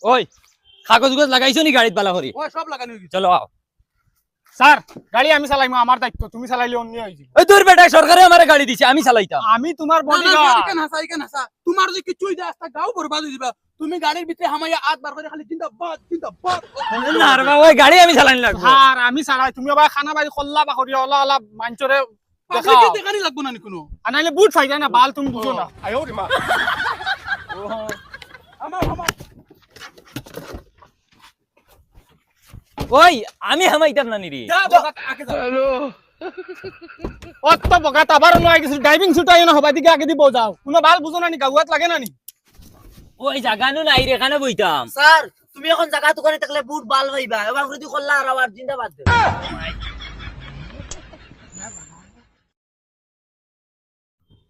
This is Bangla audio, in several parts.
ওই কাগজ গুগজ লাগাইছো নি গাড়িত বালা করি? ওই সব লাগানো হয়ে গেছে। চলো আও। স্যার গাড়ি আমি চালাইমু, আমার দায়িত্ব, তুমি চালাইলে অন্য হইছে। ওই তোর বেটা সরকারে আমারে গাড়ি দিছে, আমি চালাইতাম। আমি তোমার না, না, বডিগার্ড। এখানে হাসা, এখানে হাসা। তোমার যে কিছুই যায় রাস্তা গাও বরবাদ হয়ে দিবা। তুমি গাড়ির ভিতরে হামাইয়া হাত বার করে খালি জিন্দাবাদ জিন্দাবাদ। না রে বাবা, ওই গাড়ি আমি চালানি লাগবো। স্যার আমি চালাই, তুমি আবার খানা বাড়ি খল্লা বা করি ওলা ওলা মাঞ্চরে পাবলিকে দেখানি লাগবো না নি কোনো। আনাইলে বুট ফাই যায় না, বাল তুমি বুঝো না। আয়ো রে মা। আমার আমার ওই আমি হামাইতাম না নি রে। যা বগাত আগে যা। অত বগা তাবার নয় কিছু ড্রাইভিং ছুটাই না হবা দিকে আগে দিব যাও। কোনো বাল বুঝো না নি, গাওয়াত লাগে না নি। ওই জাগানো নাই রে, এখানে বইতাম। স্যার তুমি এখন জায়গা দোকানে থাকলে বুট বাল হইবা, এবার যদি করলা আর আবার জিন্দাবাদ দে।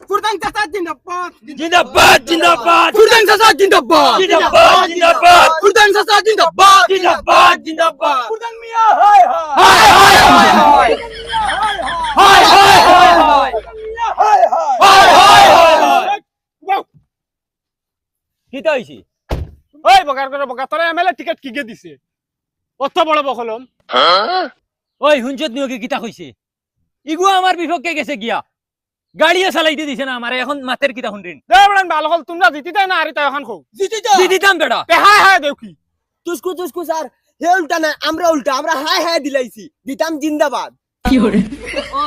ফুরদান চাচা জিন্দাবাদ জিন্দাবাদ জিন্দাবাদ ফুরদান চাচা জিন্দাবাদ জিন্দাবাদ জিন্দাবাদ ফুরদান চাচা জিন্দাবাদ জিন্দাবাদ জিন্দাবাদ ফুরদান মিয়া হায় হায় হায় হায় হায় হায় হায় হায় হায় হায় হায় হায় হায় হায় হায় কিতা হইছে? ওই বগার করে বগা তোরা এমএলএ টিকেট কিকে দিছে? অত বড় বকলম। ওই হুঞ্চত নিয়োগে কিতা কইছে? ইগু আমার বিপক্ষে গেছে গিয়া, গাড়িও চালাইতে দিছে না আমারে, এখন মাতের কিতা শুনরিন? দেবড়ান ভালো হল, তোমরা জিতিতাই না আরিতা এখন কও। জিতে যা দি দিতাম বেটা। হায় হায় দেও কি? তুসকু তুসকু স্যার, হে উল্টা না, আমরা উল্টা, আমরা হাই হাই দিলাইছি, দিতাম জিন্দাবাদ। ও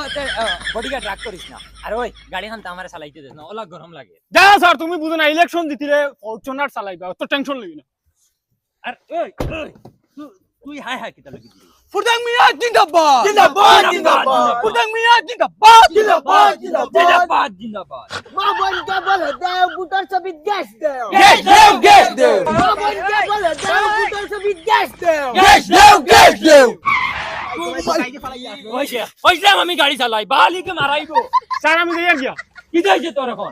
বডিগার্ড রাগ করিস না। আর ওই গাড়ি খান আমারে চালাইতে দিস না, ওলা গরম লাগে। যা স্যার তুমি বুঝো না, ইলেকশন জিতিলে ফরচুনার চালাইবা, অত টেনশন লই না। আর ওই তুই হাই হাই কিতা লাগি দিলি? ফুরদান মিয়া জিন্দাবাদ জিন্দাবাদ, জিন্দাবাদ। ফুরদান মিয়া জিন্দাবাদ জিন্দাবাদ জিন্দাবাদ জিন্দাবাদ। মা বোনকে বলে দেও বুটার ছবি গ্যাস দেও। গ্যাস দেও গ্যাস দেও মা বোনকে বলে দেও বুটার ছবি গ্যাস দেও। গ্যাস দেও গ্যাস দেও। ওইসলাম আমি গাড়ি চালাই, বালিকে মারাইবো। স্যার আমি যাই গিয়া। কি যাইছে তোর এখন?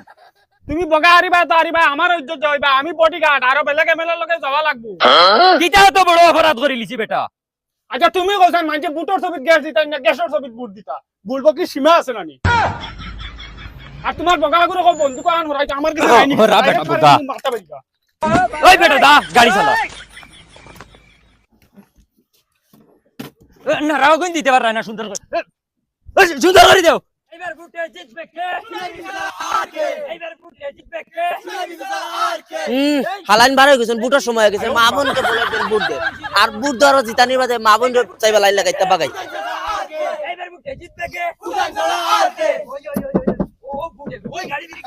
তুমি বগা আরিবা তো আরিবা, আমার ইজ্জত যাইবা, আমি বডিগার্ড, আর বেলেগ এমএলএ লগে যাওয়া লাগবো। কিতা তো বড় অপরাধ করে লিছি বেটা। আচ্ছা তুমি কইছেন মানছে বুটর ছবি গ্যাস দিতা না গ্যাসের ছবি বুট দিতা, বলবো কি সীমা আছে নানি? আর তোমার বগা গুলো কো বন্ধু কান হরাইছে, আমার কিছু নাই নি। হরা বেটা বগা। মারতা বাইকা। ওই বেটা দা গাড়ি চালা। না রাও কোন দিতে পার না, সুন্দর করে সুন্দর করে দেও। এইবার বুটে জিতবে কে? এইবার বুটে জিতবে কে? হালাইন বার হয়ে গেছেন, বুটার সময় হয়ে গেছে, মা বোনকে বলে দেন বুট দে, আর বুট দেওয়ার জিতানির বাদে মা বোন চাইবা লাইন লাগাইতে বাগাই। এইবার বুটে জিতবে কে? ওই ওই ওই ও বুটে ওই গাড়ি দিকে